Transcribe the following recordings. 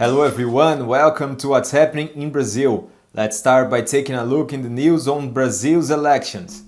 Hello everyone, welcome to What's Happening in Brazil. Let's start by taking a look in the news on Brazil's elections.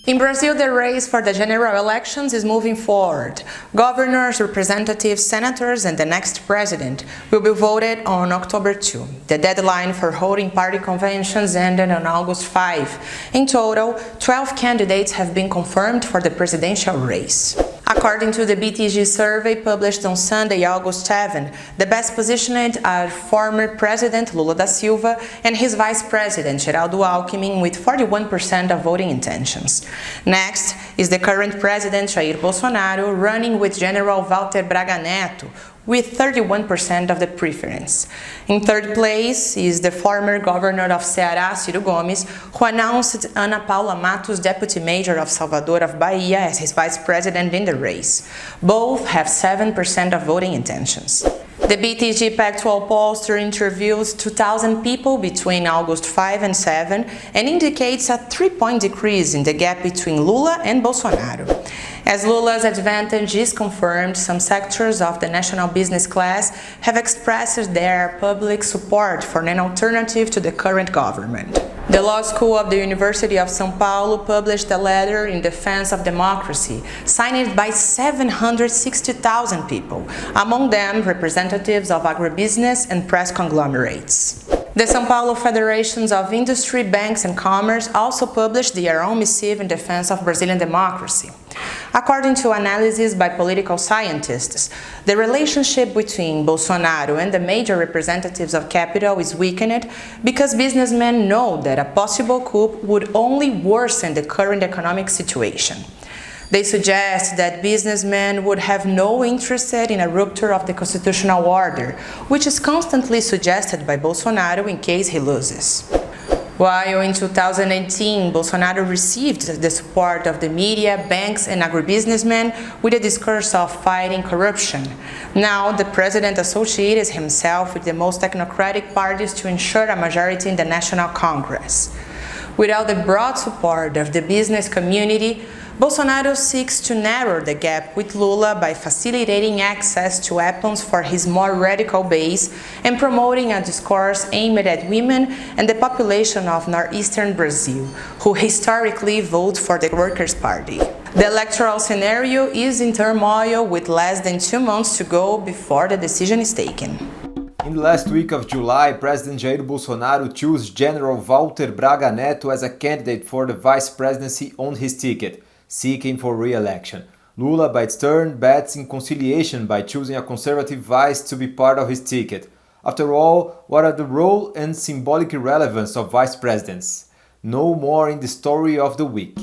In Brazil, the race for the general elections is moving forward. Governors, representatives, senators, and the next president will be voted on October 2. The deadline for holding party conventions ended on August 5. In total, 12 candidates have been confirmed for the presidential race. According to the BTG survey published on Sunday, August 7, the best positioned are former President Lula da Silva and his Vice President Geraldo Alckmin with 41% of voting intentions. Next is the current President Jair Bolsonaro running with General Walter Braga Netto with 31% of the preference. In third place is the former governor of Ceará, Ciro Gomes, who announced Ana Paula Matos, deputy mayor of Salvador of Bahia, as his vice president in the race. Both have 7% of voting intentions. The BTG Pactual pollster interviews 2,000 people between August 5 and 7 and indicates a 3-point decrease in the gap between Lula and Bolsonaro. As Lula's advantage is confirmed, some sectors of the national business class have expressed their public support for an alternative to the current government. The Law School of the University of São Paulo published a letter in defense of democracy, signed by 760,000 people, among them representatives of agribusiness and press conglomerates. The São Paulo Federations of Industry, Banks and Commerce also published their own missive in defense of Brazilian democracy. According to analysis by political scientists, the relationship between Bolsonaro and the major representatives of capital is weakened because businessmen know that a possible coup would only worsen the current economic situation. They suggest that businessmen would have no interest in a rupture of the constitutional order, which is constantly suggested by Bolsonaro in case he loses. While in 2018, Bolsonaro received the support of the media, banks, and agribusinessmen with a discourse of fighting corruption, now the president associates himself with the most technocratic parties to ensure a majority in the National Congress. Without the broad support of the business community, Bolsonaro seeks to narrow the gap with Lula by facilitating access to weapons for his more radical base and promoting a discourse aimed at women and the population of northeastern Brazil, who historically vote for the Workers' Party. The electoral scenario is in turmoil with less than 2 months to go before the decision is taken. In the last week of July, President Jair Bolsonaro chose General Walter Braga Netto as a candidate for the vice presidency on his ticket, seeking for re-election. Lula, by its turn, bets in conciliation by choosing a conservative vice to be part of his ticket. After all, what are the role and symbolic relevance of vice presidents? No more in the story of the week.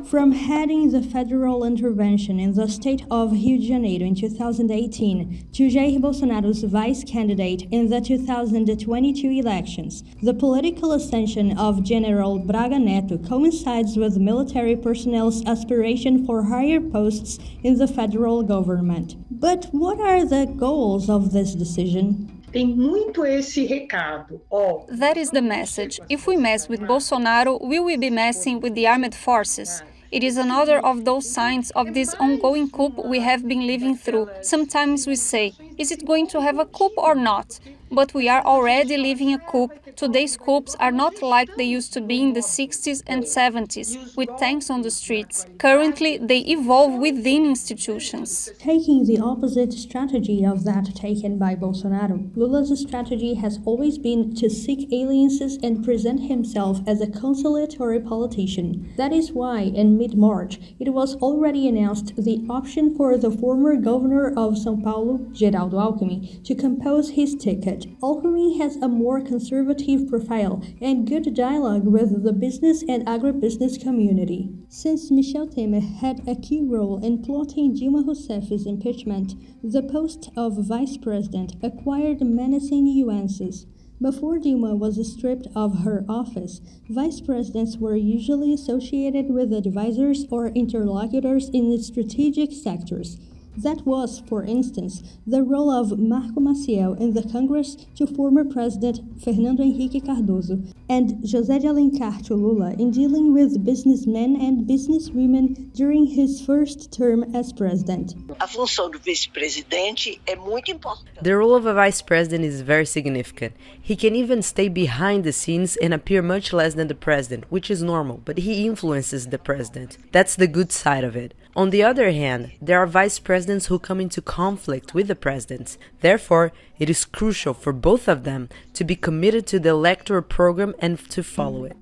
From heading the federal intervention in the state of Rio de Janeiro in 2018 to Jair Bolsonaro's vice candidate in the 2022 elections, the political ascension of General Braga Netto coincides with military personnel's aspiration for higher posts in the federal government. But what are the goals of this decision? Tem muito esse recado. That is the message. If we mess with Bolsonaro, we will be messing with the armed forces. It is another of those signs of this ongoing coup we have been living through. Sometimes we say, is it going to have a coup or not? But we are already living a coup. Today's coups are not like they used to be in the 60s and 70s, with tanks on the streets. Currently, they evolve within institutions. Taking the opposite strategy of that taken by Bolsonaro, Lula's strategy has always been to seek alliances and present himself as a conciliatory politician. That is why, in mid-March, it was already announced the option for the former governor of São Paulo, Geraldo Alckmin, to compose his ticket. Alckmin has a more conservative profile and good dialogue with the business and agribusiness community. Since Michel Temer had a key role in plotting Dilma Rousseff's impeachment, the post of vice president acquired menacing nuances. Before Dilma was stripped of her office, vice presidents were usually associated with advisors or interlocutors in strategic sectors. That was, for instance, the role of Marco Maciel in the Congress to former President Fernando Henrique Cardoso and José de Alencar to Lula in dealing with businessmen and businesswomen during his first term as president. A função do vice-presidente é muito importante. The role of a vice president is very significant. He can even stay behind the scenes and appear much less than the president, which is normal, but he influences the president. That's the good side of it. On the other hand, there are vice presidents who come into conflict with the presidents. Therefore, it is crucial for both of them to be committed to the electoral program and to follow it.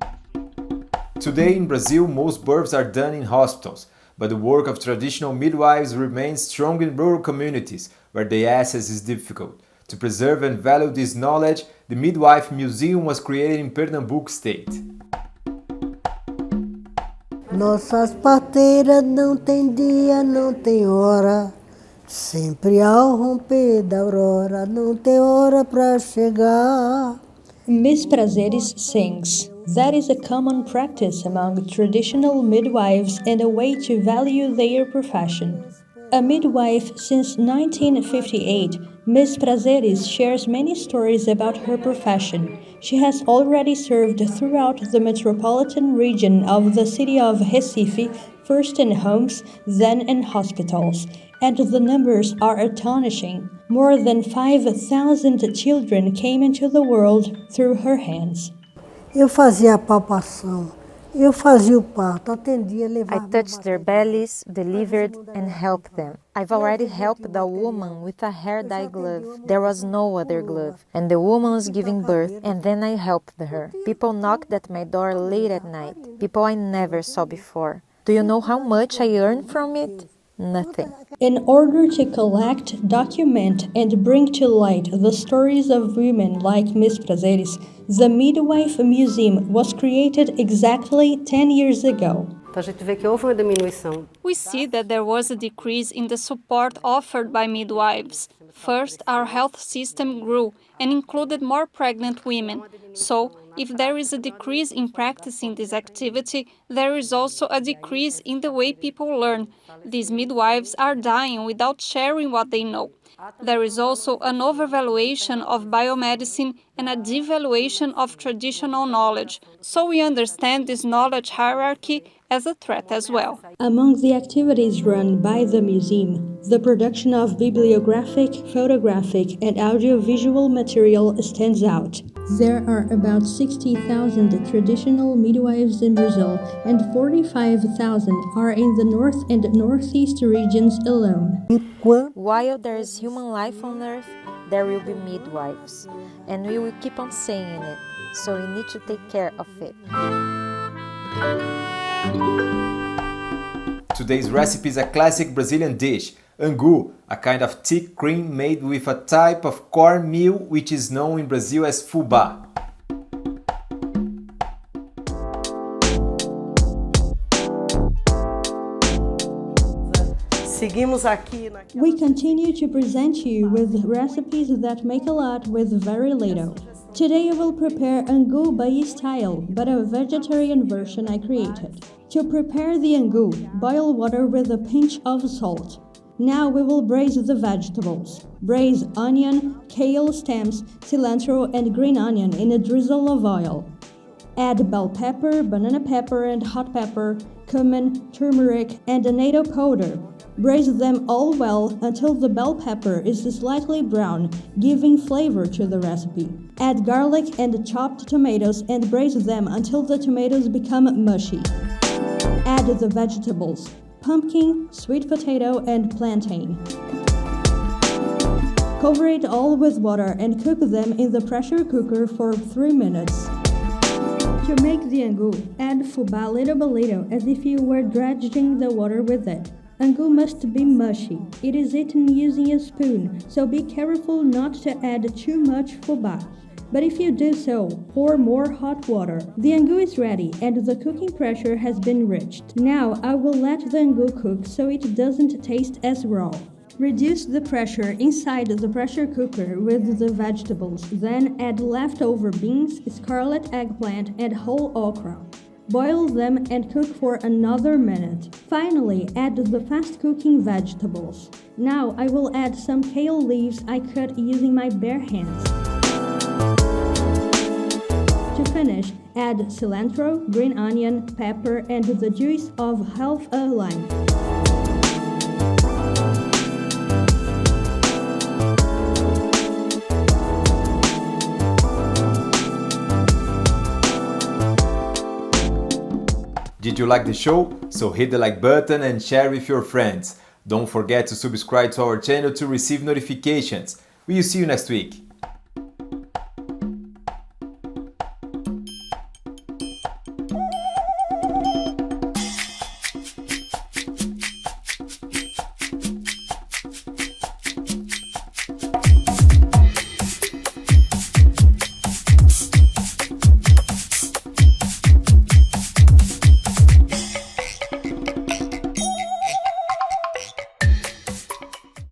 Today in Brazil, most births are done in hospitals, but the work of traditional midwives remains strong in rural communities where the access is difficult. To preserve and value this knowledge, the Midwife Museum was created in Pernambuco state. Nossas parteiras não tem dia, não tem hora. Sempre ao romper da aurora, não tem hora pra chegar. Miss Prazeres sings. That is a common practice among traditional midwives and a way to value their profession. A midwife since 1958, Miss Prazeres shares many stories about her profession. She has already served throughout the metropolitan region of the city of Recife, first in homes, then in hospitals. And the numbers are astonishing. More than 5,000 children came into the world through her hands. Eu fazia a palpação, eu fazia o parto, atendia, levava... I touched their bellies, delivered, and helped them. I've already helped a woman with a hair dye glove. There was no other glove. And the woman was giving birth, and then I helped her. People knocked at my door late at night. People I never saw before. Do you know how much I earned from it? Nothing. In order to collect, document, and bring to light the stories of women like Miss Prazeres, the Midwife Museum was created exactly 10 years ago. We see that there was a decrease in the support offered by midwives. First, our health system grew and included more pregnant women. So, if there is a decrease in practicing this activity, there is also a decrease in the way people learn. These midwives are dying without sharing what they know. There is also an overvaluation of biomedicine and a devaluation of traditional knowledge. So we understand this knowledge hierarchy as a threat as well. Among the activities run by the museum, the production of bibliographic, photographic, and audiovisual material stands out. There are about 60,000 traditional midwives in Brazil, and 45,000 are in the north and northeast regions alone. While there is human life on earth, there will be midwives. And we will keep on saying it, so we need to take care of it. Today's recipe is a classic Brazilian dish, angu, a kind of thick cream made with a type of cornmeal which is known in Brazil as fubá. We continue to present you with recipes that make a lot with very little. Today I will prepare angu Bahia style, but a vegetarian version I created. To prepare the angu, boil water with a pinch of salt. Now we will braise the vegetables. Braise onion, kale stems, cilantro and green onion in a drizzle of oil. Add bell pepper, banana pepper and hot pepper, cumin, turmeric and annatto powder. Braise them all well until the bell pepper is slightly brown, giving flavor to the recipe. Add garlic and chopped tomatoes and braise them until the tomatoes become mushy. Add the vegetables: pumpkin, sweet potato, and plantain. Cover it all with water and cook them in the pressure cooker for 3 minutes. To make the angu, add fubá little by little as if you were dredging the water with it. Angu must be mushy. It is eaten using a spoon, so be careful not to add too much fubá. But if you do so, pour more hot water. The angu is ready and the cooking pressure has been reached. Now I will let the angu cook so it doesn't taste as raw. Reduce the pressure inside the pressure cooker with the vegetables, then add leftover beans, scarlet eggplant, and whole okra. Boil them and cook for another minute. Finally, add the fast-cooking vegetables. Now I will add some kale leaves I cut using my bare hands. To finish, add cilantro, green onion, pepper, and the juice of half a lime. Did you like the show? So hit the like button and share with your friends. Don't forget to subscribe to our channel to receive notifications. We'll see you next week.